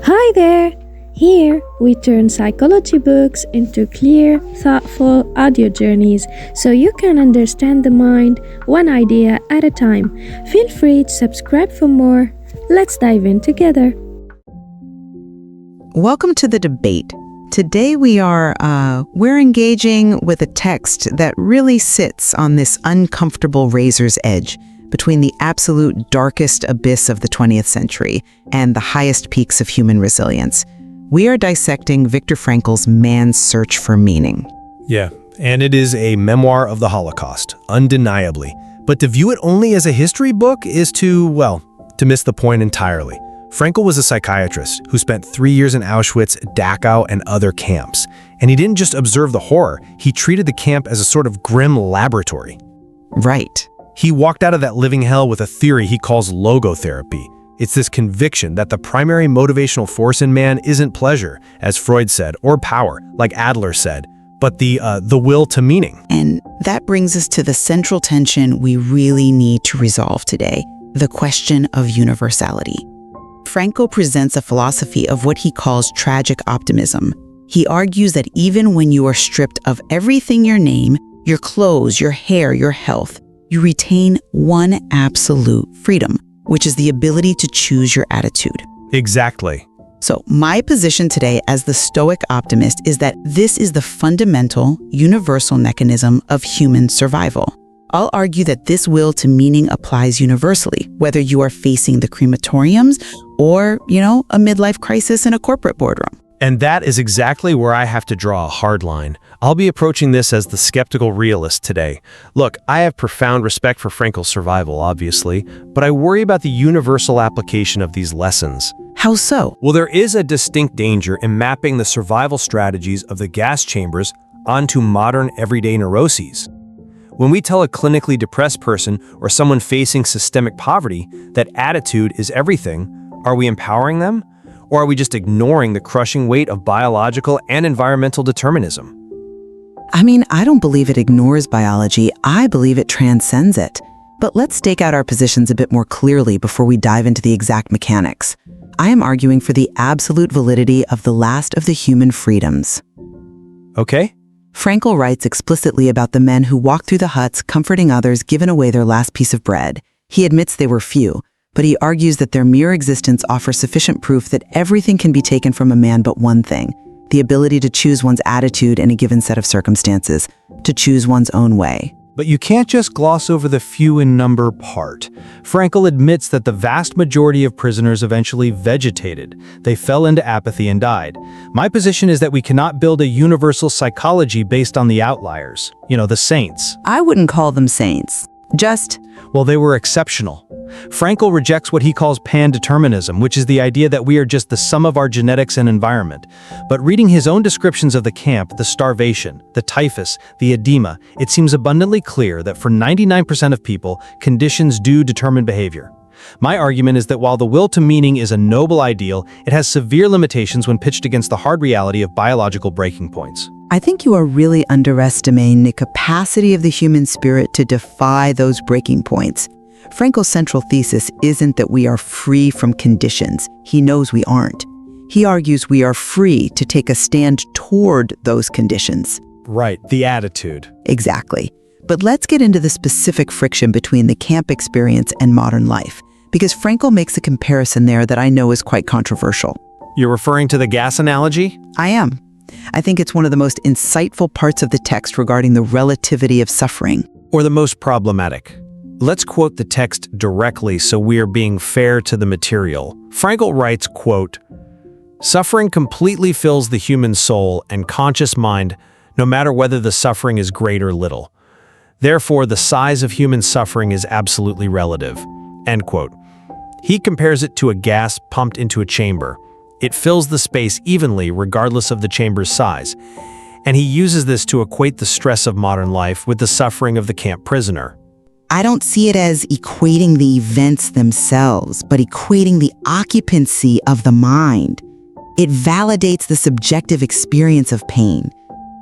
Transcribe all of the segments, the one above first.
Hi there! Here, we turn psychology books into clear, thoughtful audio journeys so you can understand the mind one idea at a time. Feel free to subscribe for more. Let's dive in together. Welcome to the debate. Today we're engaging with a text that really sits on this uncomfortable razor's edge between the absolute darkest abyss of the 20th century and the highest peaks of human resilience. We are dissecting Viktor Frankl's Man's Search for Meaning. Yeah, and it is a memoir of the Holocaust, undeniably. But to view it only as a history book is to miss the point entirely. Frankl was a psychiatrist who spent 3 years in Auschwitz, Dachau, and other camps. And he didn't just observe the horror, he treated the camp as a sort of grim laboratory. Right. He walked out of that living hell with a theory he calls logotherapy. It's this conviction that the primary motivational force in man isn't pleasure, as Freud said, or power, like Adler said, but the will to meaning. And that brings us to the central tension we really need to resolve today, the question of universality. Frankl presents a philosophy of what he calls tragic optimism. He argues that even when you are stripped of everything your name, your clothes, your hair, your health, you retain one absolute freedom, which is the ability to choose your attitude. Exactly. So my position today as the Stoic optimist is that this is the fundamental, universal mechanism of human survival. I'll argue that this will to meaning applies universally, whether you are facing the crematoriums or, a midlife crisis in a corporate boardroom. And that is exactly where I have to draw a hard line. I'll be approaching this as the skeptical realist today. Look, I have profound respect for Frankl's survival, obviously, but I worry about the universal application of these lessons. How so? Well, there is a distinct danger in mapping the survival strategies of the gas chambers onto modern everyday neuroses. When we tell a clinically depressed person or someone facing systemic poverty that attitude is everything, are we empowering them? Or are we just ignoring the crushing weight of biological and environmental determinism? I don't believe it ignores biology. I believe it transcends it. But let's stake out our positions a bit more clearly before we dive into the exact mechanics. I am arguing for the absolute validity of the last of the human freedoms. Okay? Frankl writes explicitly about the men who walked through the huts, comforting others, giving away their last piece of bread. He admits they were few, but he argues that their mere existence offers sufficient proof that everything can be taken from a man but one thing, the ability to choose one's attitude in a given set of circumstances, to choose one's own way. But you can't just gloss over the few in number part. Frankl admits that the vast majority of prisoners eventually vegetated. They fell into apathy and died. My position is that we cannot build a universal psychology based on the outliers. The saints. I wouldn't call them saints. Well, they were exceptional. Frankl rejects what he calls pandeterminism, which is the idea that we are just the sum of our genetics and environment. But reading his own descriptions of the camp, the starvation, the typhus, the edema, it seems abundantly clear that for 99% of people, conditions do determine behavior. My argument is that while the will to meaning is a noble ideal, it has severe limitations when pitched against the hard reality of biological breaking points. I think you are really underestimating the capacity of the human spirit to defy those breaking points. Frankl's central thesis isn't that we are free from conditions. He knows we aren't. He argues we are free to take a stand toward those conditions. Right, the attitude. Exactly. But let's get into the specific friction between the camp experience and modern life, because Frankl makes a comparison there that I know is quite controversial. You're referring to the gas analogy? I am. I think it's one of the most insightful parts of the text regarding the relativity of suffering. Or the most problematic. Let's quote the text directly so we are being fair to the material. Frankl writes, quote, "Suffering completely fills the human soul and conscious mind, no matter whether the suffering is great or little. Therefore, the size of human suffering is absolutely relative." End quote. He compares it to a gas pumped into a chamber. It fills the space evenly regardless of the chamber's size. And he uses this to equate the stress of modern life with the suffering of the camp prisoner. I don't see it as equating the events themselves, but equating the occupancy of the mind. It validates the subjective experience of pain.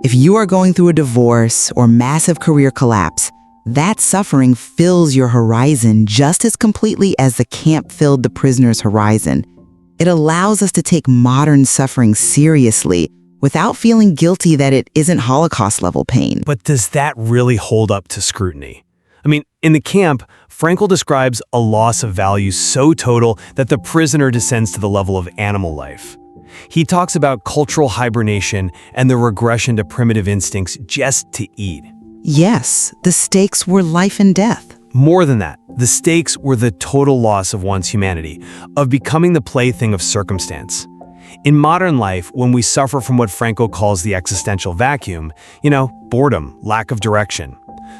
If you are going through a divorce or massive career collapse, that suffering fills your horizon just as completely as the camp filled the prisoner's horizon. It allows us to take modern suffering seriously without feeling guilty that it isn't Holocaust-level pain. But does that really hold up to scrutiny? I mean, in the camp, Frankl describes a loss of value so total that the prisoner descends to the level of animal life. He talks about cultural hibernation and the regression to primitive instincts just to eat. Yes, the stakes were life and death. More than that, the stakes were the total loss of one's humanity, of becoming the plaything of circumstance. In modern life, when we suffer from what Frankl calls the existential vacuum, boredom, lack of direction,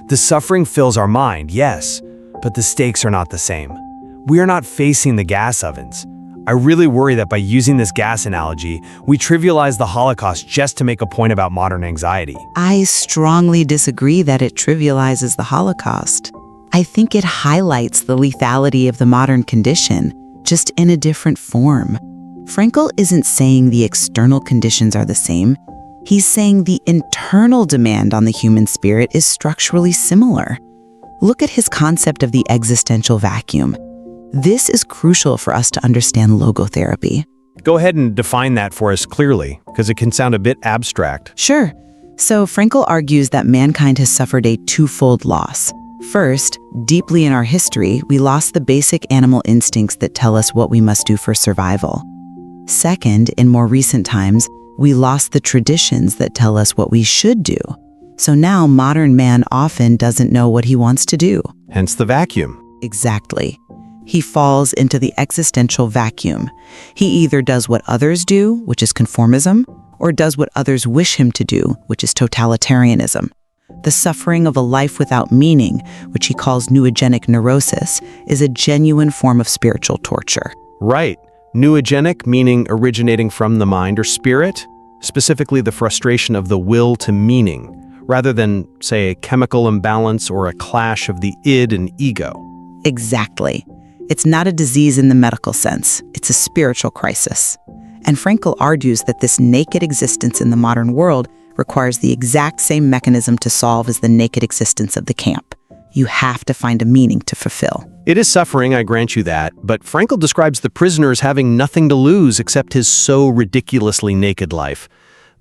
the suffering fills our mind, yes, but the stakes are not the same. We are not facing the gas ovens. I really worry that by using this gas analogy, we trivialize the Holocaust just to make a point about modern anxiety. I strongly disagree that it trivializes the Holocaust. I think it highlights the lethality of the modern condition, just in a different form. Frankl isn't saying the external conditions are the same. He's saying the internal demand on the human spirit is structurally similar. Look at his concept of the existential vacuum. This is crucial for us to understand logotherapy. Go ahead and define that for us clearly, because it can sound a bit abstract. Sure. So Frankl argues that mankind has suffered a twofold loss. First, deeply in our history, we lost the basic animal instincts that tell us what we must do for survival. Second, in more recent times, we lost the traditions that tell us what we should do. So now modern man often doesn't know what he wants to do. Hence the vacuum. Exactly. He falls into the existential vacuum. He either does what others do, which is conformism, or does what others wish him to do, which is totalitarianism. The suffering of a life without meaning, which he calls neogenic neurosis, is a genuine form of spiritual torture. Right. Neogenic, meaning originating from the mind or spirit, specifically the frustration of the will to meaning, rather than, say, a chemical imbalance or a clash of the id and ego. Exactly. It's not a disease in the medical sense. It's a spiritual crisis. And Frankl argues that this naked existence in the modern world requires the exact same mechanism to solve as the naked existence of the camp. You have to find a meaning to fulfill. It is suffering, I grant you that, but Frankl describes the prisoner as having nothing to lose except his so ridiculously naked life.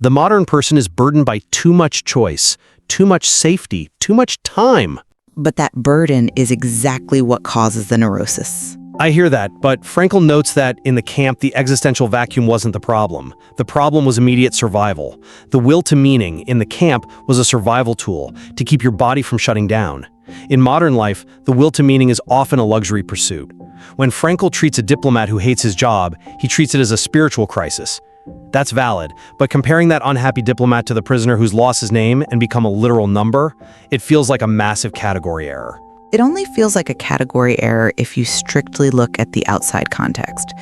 The modern person is burdened by too much choice, too much safety, too much time. But that burden is exactly what causes the neurosis. I hear that, but Frankl notes that in the camp, the existential vacuum wasn't the problem. The problem was immediate survival. The will to meaning in the camp was a survival tool to keep your body from shutting down. In modern life, the will to meaning is often a luxury pursuit. When Frankl treats a diplomat who hates his job, he treats it as a spiritual crisis. That's valid, but comparing that unhappy diplomat to the prisoner who's lost his name and become a literal number, it feels like a massive category error. It only feels like a category error if you strictly look at the outside context.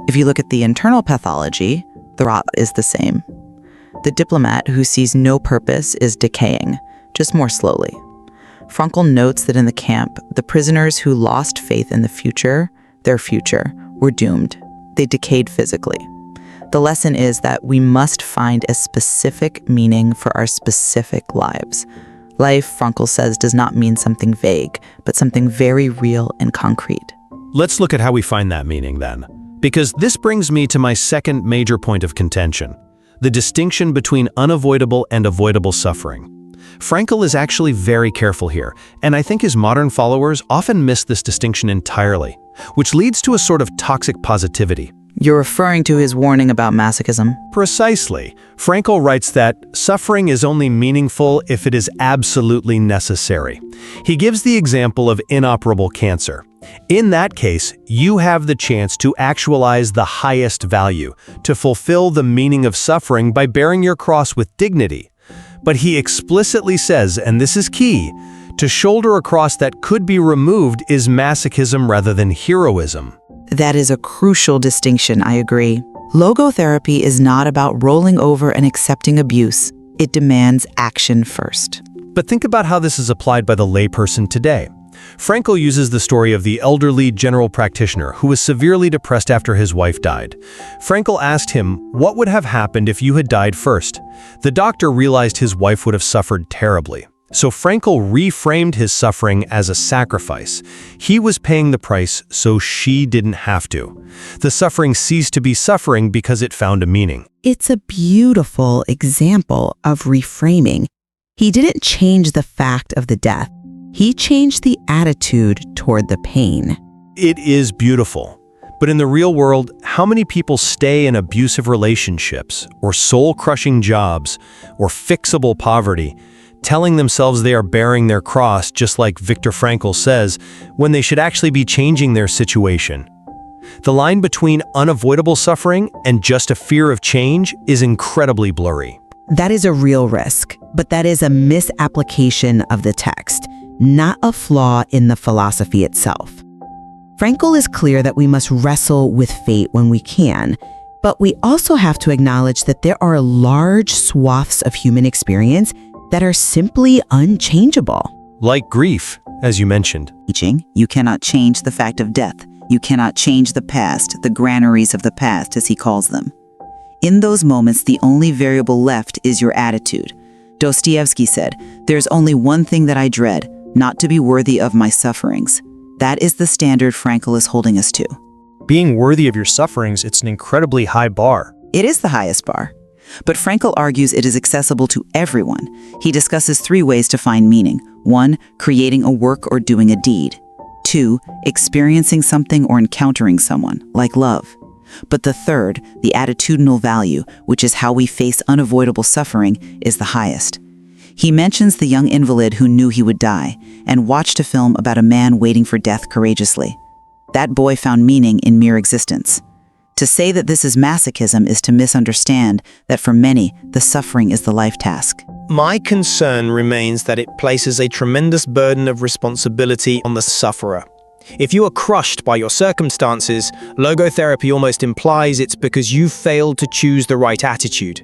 If you look at the internal pathology, the rot is the same. The diplomat who sees no purpose is decaying, just more slowly. Frankl notes that in the camp, the prisoners who lost faith in the future, their future, were doomed. They decayed physically. The lesson is that we must find a specific meaning for our specific lives. Life, Frankl says, does not mean something vague, but something very real and concrete. Let's look at how we find that meaning then, because this brings me to my second major point of contention, the distinction between unavoidable and avoidable suffering. Frankl is actually very careful here, and I think his modern followers often miss this distinction entirely, which leads to a sort of toxic positivity. You're referring to his warning about masochism? Precisely. Frankl writes that suffering is only meaningful if it is absolutely necessary. He gives the example of inoperable cancer. In that case, you have the chance to actualize the highest value, to fulfill the meaning of suffering by bearing your cross with dignity. But he explicitly says, and this is key, to shoulder a cross that could be removed is masochism rather than heroism. That is a crucial distinction, I agree. Logotherapy is not about rolling over and accepting abuse. It demands action first. But think about how this is applied by the layperson today. Frankl uses the story of the elderly general practitioner who was severely depressed after his wife died. Frankl asked him, what would have happened if you had died first? The doctor realized his wife would have suffered terribly. So Frankl reframed his suffering as a sacrifice. He was paying the price so she didn't have to. The suffering ceased to be suffering because it found a meaning. It's a beautiful example of reframing. He didn't change the fact of the death. He changed the attitude toward the pain. It is beautiful. But in the real world, how many people stay in abusive relationships, or soul-crushing jobs, or fixable poverty, telling themselves they are bearing their cross, just like Viktor Frankl says, when they should actually be changing their situation? The line between unavoidable suffering and just a fear of change is incredibly blurry. That is a real risk, but that is a misapplication of the text, not a flaw in the philosophy itself. Frankl is clear that we must wrestle with fate when we can, but we also have to acknowledge that there are large swaths of human experience that are simply unchangeable. Like grief, as you mentioned. You cannot change the fact of death. You cannot change the past, the granaries of the past, as he calls them. In those moments, the only variable left is your attitude. Dostoevsky said, "There's only one thing that I dread, not to be worthy of my sufferings." That is the standard Frankl is holding us to. Being worthy of your sufferings, it's an incredibly high bar. It is the highest bar. But Frankl argues it is accessible to everyone. He discusses 3 ways to find meaning. 1, creating a work or doing a deed. 2, experiencing something or encountering someone, like love. But the third, the attitudinal value, which is how we face unavoidable suffering, is the highest. He mentions the young invalid who knew he would die and watched a film about a man waiting for death courageously. That boy found meaning in mere existence. To say that this is masochism is to misunderstand that for many, the suffering is the life task. My concern remains that it places a tremendous burden of responsibility on the sufferer. If you are crushed by your circumstances, logotherapy almost implies it's because you failed to choose the right attitude.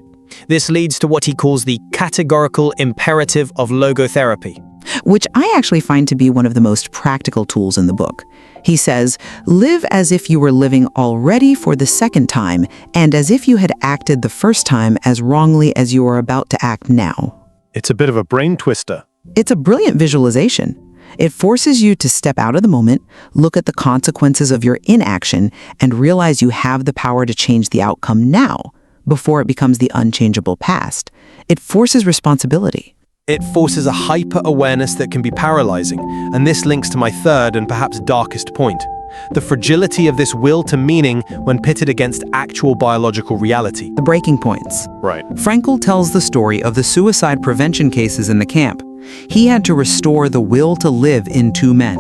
This leads to what he calls the categorical imperative of logotherapy, which I actually find to be one of the most practical tools in the book. He says, live as if you were living already for the second time, and as if you had acted the first time as wrongly as you are about to act now. It's a bit of a brain twister. It's a brilliant visualization. It forces you to step out of the moment, look at the consequences of your inaction, and realize you have the power to change the outcome now, before it becomes the unchangeable past. It forces responsibility. It forces a hyper-awareness that can be paralyzing, and this links to my third and perhaps darkest point: the fragility of this will to meaning when pitted against actual biological reality. The breaking points. Right. Frankl tells the story of the suicide prevention cases in the camp. He had to restore the will to live in 2 men.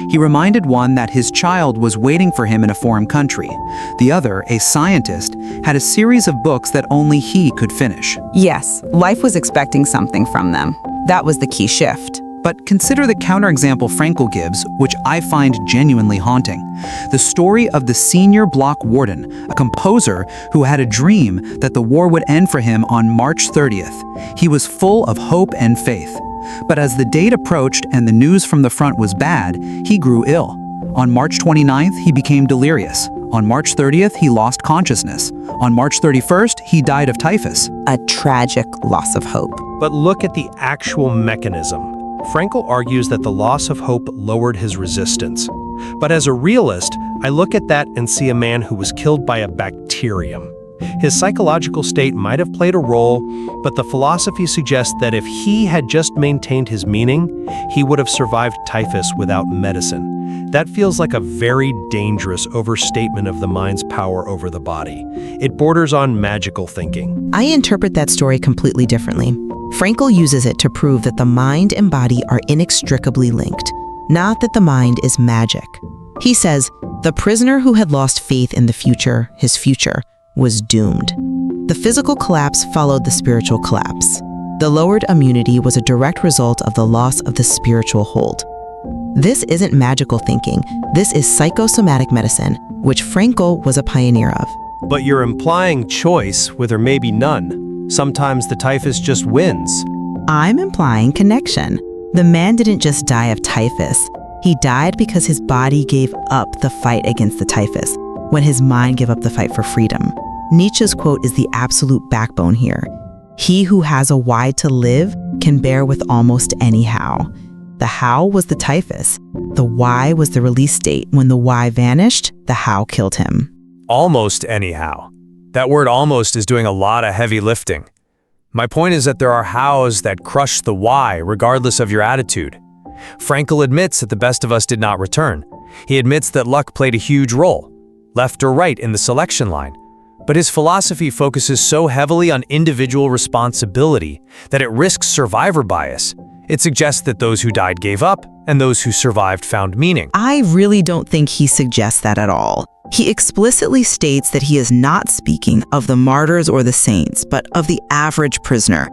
He reminded one that his child was waiting for him in a foreign country. The other, a scientist, had a series of books that only he could finish. Yes, life was expecting something from them. That was the key shift. But consider the counterexample Frankl gives, which I find genuinely haunting. The story of the senior block warden, a composer who had a dream that the war would end for him on March 30th. He was full of hope and faith. But as the date approached and the news from the front was bad, he grew ill. On March 29th, he became delirious. On March 30th, he lost consciousness. On March 31st, he died of typhus. A tragic loss of hope. But look at the actual mechanism. Frankl argues that the loss of hope lowered his resistance. But as a realist, I look at that and see a man who was killed by a bacterium. His psychological state might have played a role, but the philosophy suggests that if he had just maintained his meaning, he would have survived typhus without medicine. That feels like a very dangerous overstatement of the mind's power over the body. It borders on magical thinking. I interpret that story completely differently. Frankl uses it to prove that the mind and body are inextricably linked, not that the mind is magic. He says, the prisoner who had lost faith in the future, his future, was doomed. The physical collapse followed the spiritual collapse. The lowered immunity was a direct result of the loss of the spiritual hold. This isn't magical thinking. This is psychosomatic medicine, which Frankl was a pioneer of. But you're implying choice with or maybe none. Sometimes the typhus just wins. I'm implying connection. The man didn't just die of typhus. He died because his body gave up the fight against the typhus, when his mind gave up the fight for freedom. Nietzsche's quote is the absolute backbone here. He who has a why to live can bear with almost any how. The how was the typhus. The why was the release date. When the why vanished, the how killed him. Almost anyhow. That word almost is doing a lot of heavy lifting. My point is that there are hows that crush the why regardless of your attitude. Frankl admits that the best of us did not return. He admits that luck played a huge role, left or right in the selection line. But his philosophy focuses so heavily on individual responsibility that it risks survivor bias. It suggests that those who died gave up, and those who survived found meaning. I really don't think he suggests that at all. He explicitly states that he is not speaking of the martyrs or the saints, but of the average prisoner.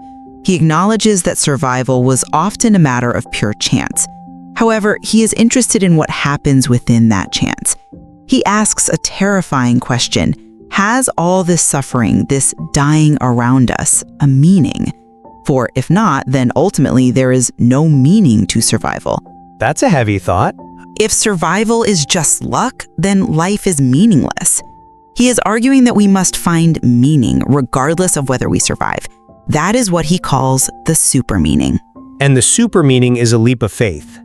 He acknowledges that survival was often a matter of pure chance. However, he is interested in what happens within that chance. He asks a terrifying question: has all this suffering, this dying around us, a meaning? For if not, then ultimately there is no meaning to survival. That's a heavy thought. If survival is just luck, then life is meaningless. He is arguing that we must find meaning regardless of whether we survive. That is what he calls the super meaning. And the super meaning is a leap of faith.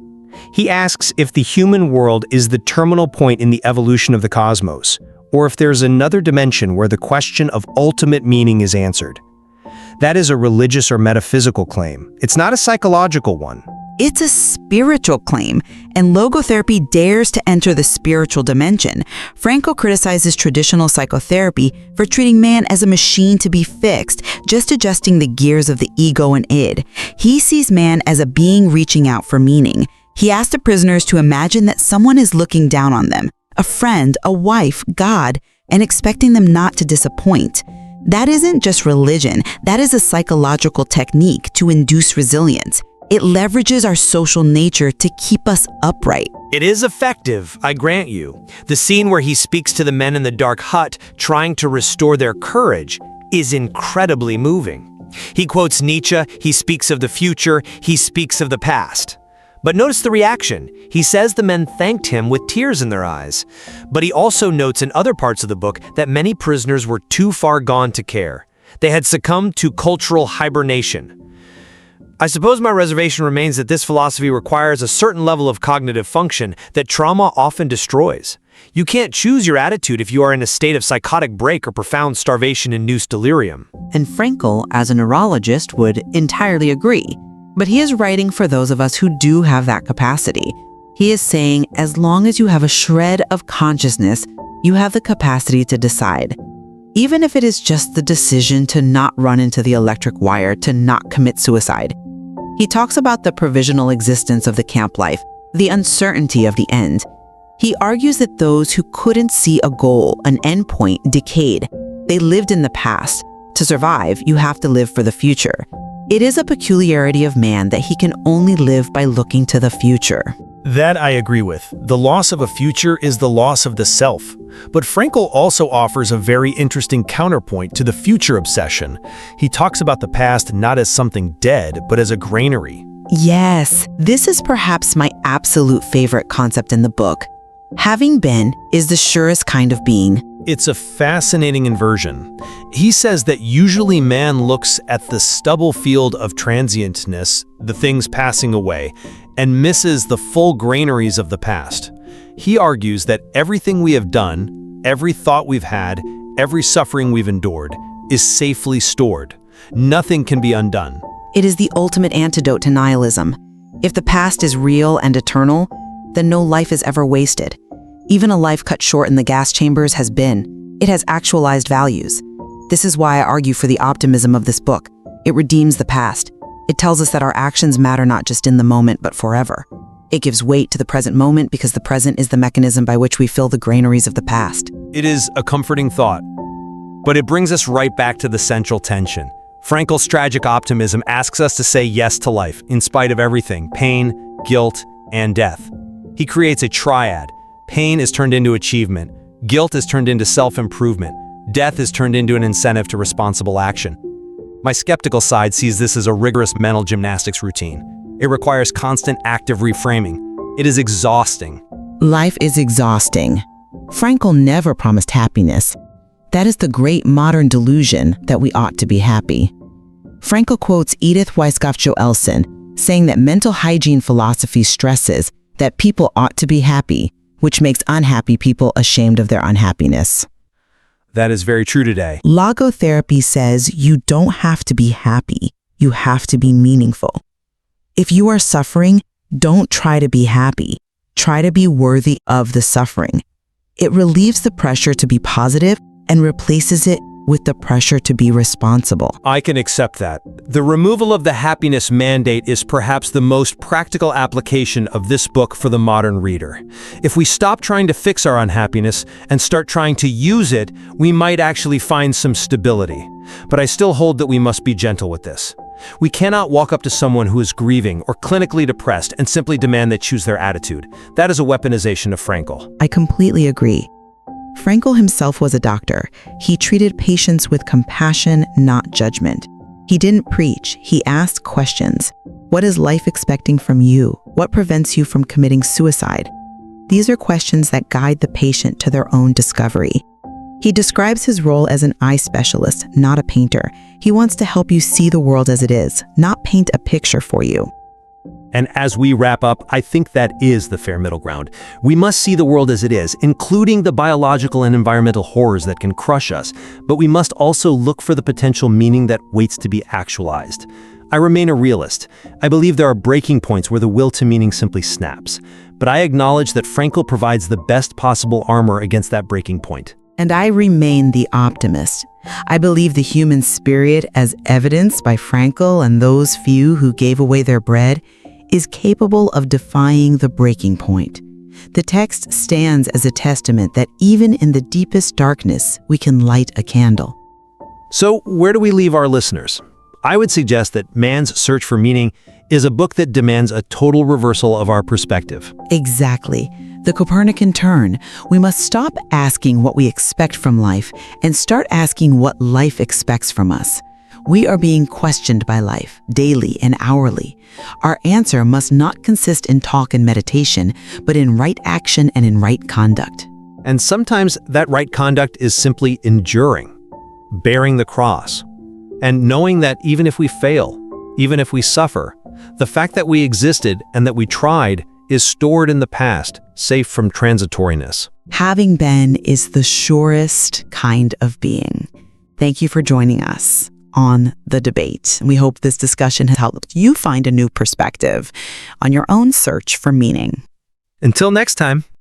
He asks if the human world is the terminal point in the evolution of the cosmos, or if there's another dimension where the question of ultimate meaning is answered. That is a religious or metaphysical claim. It's not a psychological one. It's a spiritual claim, and logotherapy dares to enter the spiritual dimension. Frankl criticizes traditional psychotherapy for treating man as a machine to be fixed, just adjusting the gears of the ego and id. He sees man as a being reaching out for meaning. He asks the prisoners to imagine that someone is looking down on them, a friend, a wife, God, and expecting them not to disappoint. That isn't just religion, that is a psychological technique to induce resilience. It leverages our social nature to keep us upright. It is effective, I grant you. The scene where he speaks to the men in the dark hut, trying to restore their courage, is incredibly moving. He quotes Nietzsche, he speaks of the future, he speaks of the past. But notice the reaction. He says the men thanked him with tears in their eyes. But he also notes in other parts of the book that many prisoners were too far gone to care. They had succumbed to cultural hibernation. I suppose my reservation remains that this philosophy requires a certain level of cognitive function that trauma often destroys. You can't choose your attitude if you are in a state of psychotic break or profound starvation-induced delirium. And Frankl, as a neurologist, would entirely agree. But he is writing for those of us who do have that capacity. He is saying, as long as you have a shred of consciousness, you have the capacity to decide. Even if it is just the decision to not run into the electric wire, to not commit suicide. He talks about the provisional existence of the camp life, the uncertainty of the end. He argues that those who couldn't see a goal, an endpoint, decayed. They lived in the past. To survive, you have to live for the future. It is a peculiarity of man that he can only live by looking to the future. That I agree with. The loss of a future is the loss of the self. But Frankl also offers a very interesting counterpoint to the future obsession. He talks about the past not as something dead, but as a granary. Yes, this is perhaps my absolute favorite concept in the book. Having been is the surest kind of being. It's a fascinating inversion. He says that usually man looks at the stubble field of transientness, the things passing away, and misses the full granaries of the past. He argues that everything we have done, every thought we've had, every suffering we've endured, is safely stored. Nothing can be undone. It is the ultimate antidote to nihilism. If the past is real and eternal, then no life is ever wasted. Even a life cut short in the gas chambers has been. It has actualized values. This is why I argue for the optimism of this book. It redeems the past. It tells us that our actions matter not just in the moment, but forever. It gives weight to the present moment because the present is the mechanism by which we fill the granaries of the past. It is a comforting thought, but it brings us right back to the central tension. Frankl's tragic optimism asks us to say yes to life, in spite of everything, pain, guilt, and death. He creates a triad. Pain is turned into achievement, guilt is turned into self-improvement, death is turned into an incentive to responsible action. My skeptical side sees this as a rigorous mental gymnastics routine. It requires constant active reframing. It is exhausting. Life is exhausting. Frankl never promised happiness. That is the great modern delusion that we ought to be happy. Frankl quotes Edith Weisskopf-Joelson, saying that mental hygiene philosophy stresses that people ought to be happy, which makes unhappy people ashamed of their unhappiness. That is very true today. Logotherapy says you don't have to be happy, you have to be meaningful. If you are suffering, don't try to be happy. Try to be worthy of the suffering. It relieves the pressure to be positive and replaces it with the pressure to be responsible. I can accept that. The removal of the happiness mandate is perhaps the most practical application of this book for the modern reader. If we stop trying to fix our unhappiness and start trying to use it, we might actually find some stability. But I still hold that we must be gentle with this. We cannot walk up to someone who is grieving or clinically depressed and simply demand they choose their attitude. That is a weaponization of Frankl. I completely agree. Frankl himself was a doctor. He treated patients with compassion, not judgment. He didn't preach, he asked questions. What is life expecting from you? What prevents you from committing suicide? These are questions that guide the patient to their own discovery. He describes his role as an eye specialist, not a painter. He wants to help you see the world as it is, not paint a picture for you. And as we wrap up, I think that is the fair middle ground. We must see the world as it is, including the biological and environmental horrors that can crush us, but we must also look for the potential meaning that waits to be actualized. I remain a realist. I believe there are breaking points where the will to meaning simply snaps, but I acknowledge that Frankl provides the best possible armor against that breaking point. And I remain the optimist. I believe the human spirit, as evidenced by Frankl and those few who gave away their bread, is capable of defying the breaking point. The text stands as a testament that even in the deepest darkness, we can light a candle. So, where do we leave our listeners? I would suggest that Man's Search for Meaning is a book that demands a total reversal of our perspective. Exactly. The Copernican turn. We must stop asking what we expect from life and start asking what life expects from us. We are being questioned by life, daily and hourly. Our answer must not consist in talk and meditation, but in right action and in right conduct. And sometimes that right conduct is simply enduring, bearing the cross, and knowing that even if we fail, even if we suffer, the fact that we existed and that we tried is stored in the past, safe from transitoriness. Having been is the surest kind of being. Thank you for joining us on The Debate. We hope this discussion has helped you find a new perspective on your own search for meaning. Until next time.